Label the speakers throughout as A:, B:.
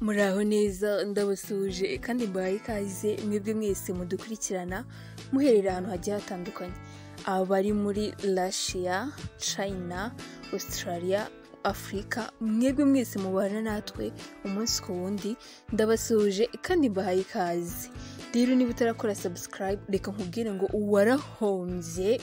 A: Muraho neza ndabasuje kandi mbaye ikaze mwebwe mwese mudukurikirana muherera ahantu hagiye hatandukanye, abari muri Russia, China, Australia, Afrika, mwebwe mwese mubana natwe umunsi ku wundi ndabasuje kandi mbaye ikaze. Rero niba utarakora subscribe reka nkubwire ngo warahombye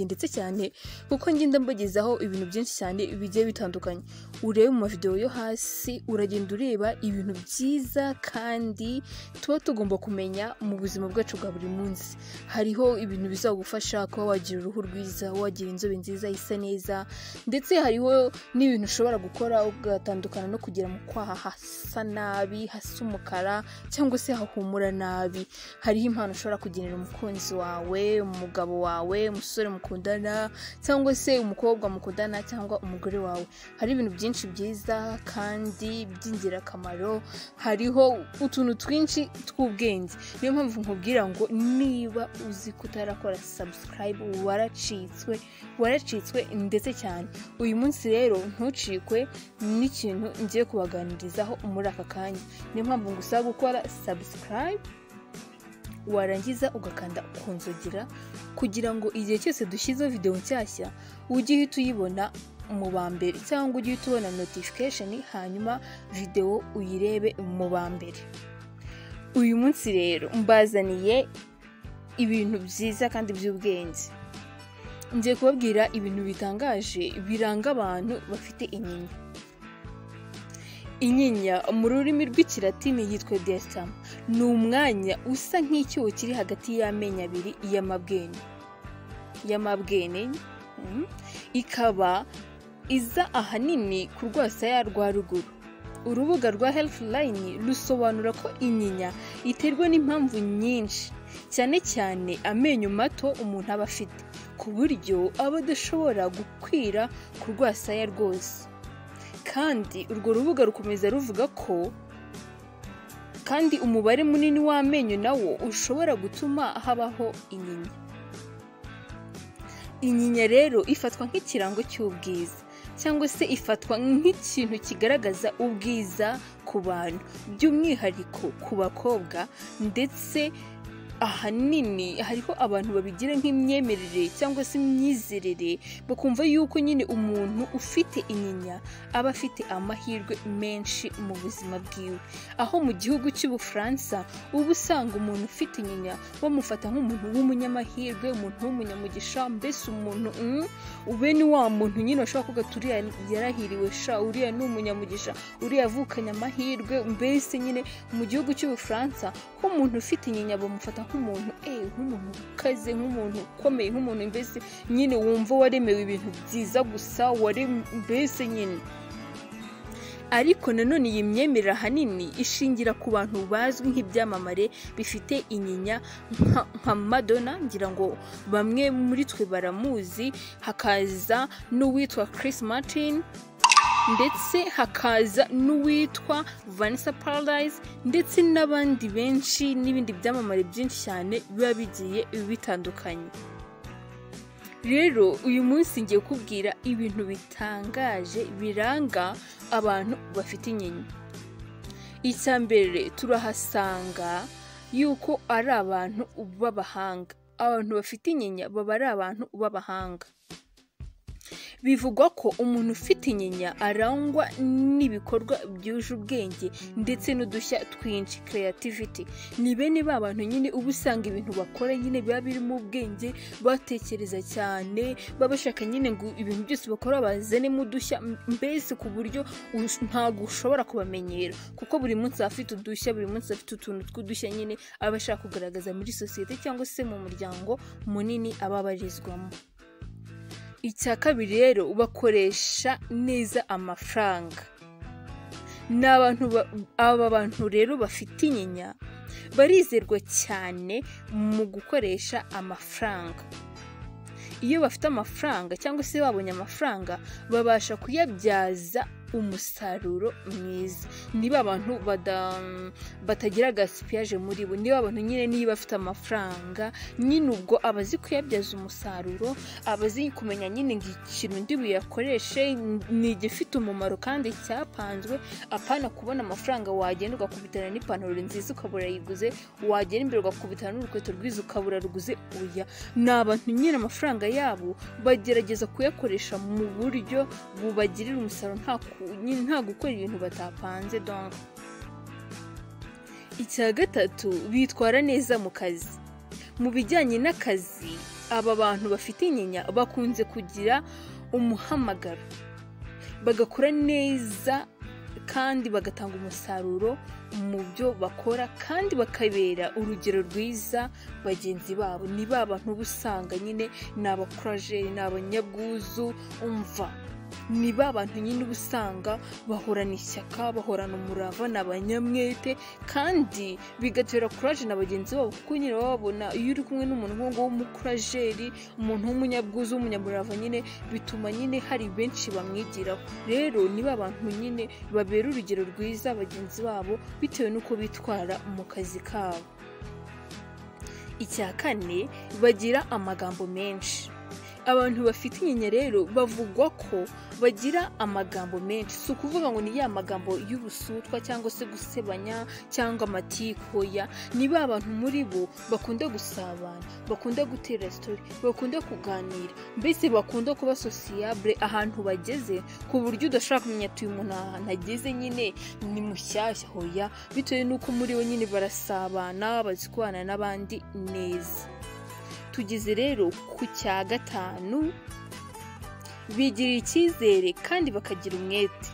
A: ndetse cyane kuko ngenda mbagezaho ibintu byinshi cyane bigiye bitandukanye. Urebe mu video yo hasi uragenda ureba ibintu byiza kandi tuba tugomba kumenya mu buzima bwacu bwa buri munsi. Hariho ibintu bizagufasha kuba wagira uruhu rwiza, wagira inzobe nziza isa neza, ndetse hariho n'ibintu ushobora gukora ugatandukana no kugira mu kwaha hasa nabi, hasa umukara cyangwa se hahumura nabi. Hariho impano ushobora kugenera umukunzi wawe, umugabo wawe, umusore mukundana cyangwa se umukobwa mukundana cyangwa umugore wawe. Hari ibintu byinshi byiza kandi by'ingirakamaro, hariho utuntu twinshi tw'ubwenge. Niyo mpamvu nkubwira ngo niba uzi kutarakora subscribe waracitswe ndetse cyane. Uyu munsi rero ntucikwe n'ikintu ngiye kubaganirizaho muri aka kanya. Niyo mpamvu ngusaba gukora subscribe warangiza ugakanda kunzogera kugira ngo igihe cyose dushyizeho video nshyashya ujye uhita uyibona mu bambere cyangwa ujye uhita ubona notification hanyuma video uyirebe mu bambere. Uyu munsi rero mbazaniye ibintu byiza kandi by'ubwenge. Ngiye kubabwira ibintu bitangaje biranga abantu bafite inyinya. Inyinya mu rurimi rw'ikilatini yitwa diastema. Ni umwanya usa nk'icyuho kiri hagati y'amenyo abiri y'amabwene, ikaba iza ahanini ku rwasaya rwa ruguru. Urubuga rwa Healthline rusobanura ko inyinya iterwa n'impamvu nyinshi, cyane cyane amenyo mato umuntu aba afite, ku buryo aba adashobora gukwira ku rwasaya rwose. Kandi urwo rubuga rukomeza ruvuga ko kandi umubare munini w'amenyo nawo ushobora gutuma habaho inyinya. Inyinya rero ifatwa nk'ikirango cy'ubwiza cyangwa se ifatwa nk'ikintu kigaragaza ubwiza ku bantu, by'umwihariko ku bakobwa, ndetse ahanini hariho abantu babigira nk'imyemerere cyangwa se imyizerere, bakumva yuko nyine umuntu ufite inyinya aba afite amahirwe menshi mu buzima bwiwe. Aho mu gihugu cy'Ubufaransa uba usanga umuntu ufite inyinya bamufata nk'umuntu w'umunyamahirwe, umuntu w'umunyamugisha, mbese umuntu bene wa muntu nyine ashobora kuvuga ati uriya yarahiriwe sha, uriya ni umunyamugisha, uriya yavukanye amahirwe. Mbese nyine mu gihugu cy'Ubufaransa nk'umuntu ufite inyinya bamufata nk'umuntu nk'umuntu ukaze, nk'umuntu ukomeye, nk'umuntu mbese nyine wumva waremewe ibintu byiza gusa, mbese nyine. Ariko nanone iyi myemerere ahanini ishingira ku bantu bazwi nk'ibyamamare bifite inyinya nka Madonna, ngira ngo bamwe muri twe baramuzi. Hakaza n'uwitwa Chris Martin, ndetse hakaza n'uwitwa Vanessa Paradise, ndetse n'abandi benshi n'ibindi byamamare byinshi cyane biba bigiye bitandukanye. Rero uyu munsi ngiye kubwira ibintu bitangaje biranga abantu bafite inyinya. Icya mbere turahasanga yuko ari abantu b'abahanga. Abantu bafite inyinya baba ari abantu b'abahanga. Bivugwa ko umuntu ufite inyinya arangwa n'ibikorwa byuje ubwenge ndetse n'udushya twinshi, creativity. Ni bene ba bantu nyine uba usanga ibintu bakora nyine biba birimo ubwenge, batekereza cyane, baba bashaka nyine ngo ibintu byose bakora bazanemo udushya, mbese ku buryo ntabwo ushobora kubamenyera, kuko buri munsi afite udushya, buri munsi afite utuntu tw'udushya nyine aba ashaka kugaragaza muri sosiyete cyangwa se mu muryango munini aba abarizwamo. Icya kabiri rero bakoresha neza amafaranga. Aba bantu rero bafite inyinya barizerwa cyane mu gukoresha amafaranga. Iyo bafite amafaranga cyangwa se babonye amafaranga babasha kuyabyaza umusaruro mwiza. Niba abantu batagira gaspillage muri bo, niba abantu nyine niba bafite amafaranga nyine ubwo abazi kuyabyaza umusaruro, abazi kumenya nyine ngo ikintu ndi buyakoreshe ni igifite umumaro kandi cyapanzwe, apana kubona amafaranga wagenda ugakubitana n'ipantaro nziza ukabura yiguze, wagenda imbere ugakubitana n'urukweto rwiza ukabura ruguze. Oya, ni abantu nyine amafaranga yabo bagerageza kuyakoresha mu buryo bubagirira umusaruro, nta gukora ibintu batapanze. Donc icya gatatu, bitwara neza mu kazi. Mu bijyanye n'akazi, aba bantu bafite inyinya bakunze kugira umuhamagaro, bagakora neza kandi bagatanga umusaruro mu byo bakora kandi bakabera urugero rwiza bagenzi babo. Ni ba bantu usanga nyine ni abakurajeri, ni abanyabwuzu, umva ni ba bantu nyine usanga bahorana ishyaka, bahorana umurava, ni abanyamwete kandi bigatera courage na bagenzi babo, kuko nyine babona iyo uri kumwe n'umuntu nk'uwo w'umukurajeri, umuntu w'umunyabwuzu, w'umunyamurava, nyine bituma nyine hari benshi bamwigiraho. Rero ni ba bantu nyine babera urugero rwiza bagenzi babo bitewe n'uko bitwara mu kazi kabo. Icya kane, bagira amagambo menshi. Abantu bafite inyinya rero bavugwa ko bagira amagambo menshi. Si ukuvuga ngo ni ya magambo y'ubusutwa cyangwa se gusebanya cyangwa amatiku. Ya ni ba bantu muri bo bakunda gusabana, bakunda gutera story, bakunda kuganira, mbese bakunda kuba sociable ahantu bageze, ku buryo udashaka kumenya ati uyu muntu ahantu ageze nyine ni mushyashya. Hoya, bitewe n'uko muri bo nyine barasabana, bazikubana n'abandi neza. Tugeze rero ku cya gatanu, bigirira icyizere kandi bakagira umwete.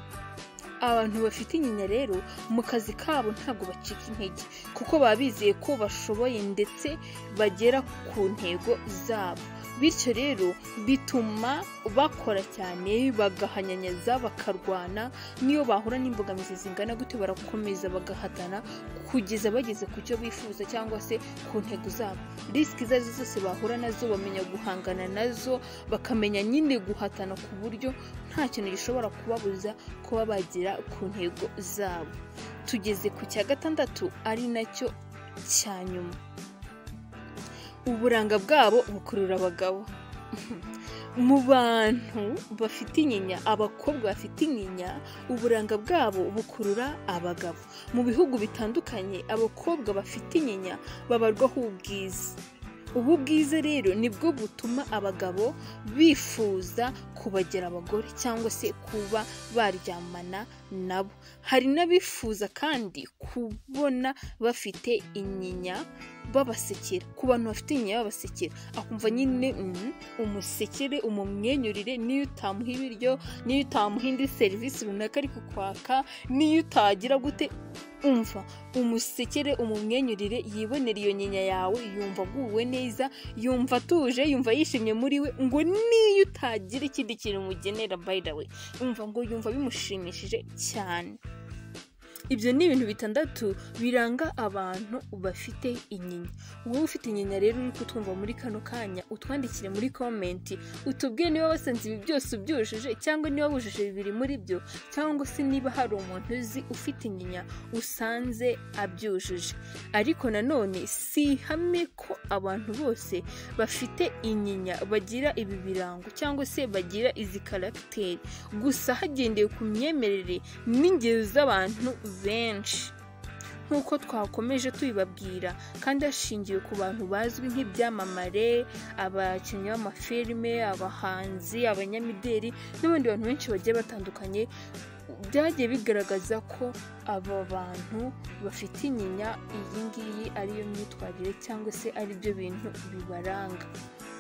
A: Abantu bafite inyinya rero mu kazi kabo ntabwo bacika intege, kuko baba bizeye ko bashoboye ndetse bagera ku ntego zabo. Bityo rero bituma bakora cyane, bagahanyanyaza, bakarwana, niyo bahura n'imbogamizi zingana gute barakomeza bagahatana kugeza bageze ku cyo bifuza cyangwa se ku ntego zabo. Risk izo arizo zose bahura nazo bamenya guhangana nazo, bakamenya nyine guhatana ku buryo nta kintu gishobora kubabuza kuba bagera ku ntego zabo. Tugeze ku cya gatandatu, ari nacyo cya nyuma. Uburanga bwabo bukurura abagabo. Mu bantu bafite inyinya, abakobwa bafite inyinya, uburanga bwabo bukurura abagabo. Mu bihugu bitandukanye abakobwa bafite inyinya babarwaho ubwiza. Ubu bwiza rero nibwo butuma abagabo bifuza kubagera abagore cyangwa se kuba baryamana nabo. Hari n'abifuza kandi kubona bafite inyinya babasekera. Ku bantu bafite inyinya babasekera, akumva nyine umusekere, umumwenyurire, niyo utamuha ibiryo, niyo utamuha indi serivisi runaka ari kukwaka, niyo utagira gute, umva umusekere, umumwenyurire, yibonera iyo nyinya yawe, yumva aguwe neza, yumva atuje, yumva yishimye muri we, ngo niyo utagira ikindi kintu umugenera by the way, umva ngo yumva bimushimishije cyane. Ibyo ni ibintu bitandatu biranga abantu bafite inyinya. Wowe ufite inyinya rero uri kutwumva muri kano kanya, utwandikire muri comment, utubwire niba wasanze ibi byose ubyujuje cyangwa niba wujuje bibiri muri byo, cyangwa se niba hari umuntu uzi ufite inyinya usanze abyujuje. Ariko nanone si ihame ko abantu bose bafite inyinya bagira ibi birango cyangwa se bagira izi karagiteri, gusa hagendewe ku myemerere n'ingero z'abantu benshi. Nk'uko twakomeje tubibabwira kandi hashingiwe ku bantu bazwi nk'ibyamamare, abakinnyi b'amafilime, abahanzi, abanyamideli n'abandi bantu benshi bagiye batandukanye, byagiye bigaragaza ko aba bantu bafite inyinya iyi ngiyi ariyo myitwarire cyangwa se ari byo bintu bibaranga.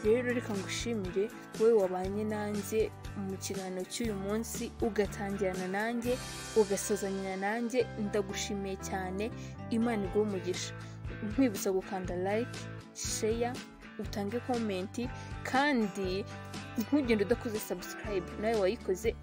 A: Rero reka ngushimire wowe wabanye nanjye mu kiganiro cy'uyu munsi, ugatangirana nanjye ugasozanya nanjye. Ndagushimiye cyane, Imana iguhe umugisha. Nkwibutsa gukanda like, share, utange comment kandi ntugende udakoze subscribe. Nawe wayikoze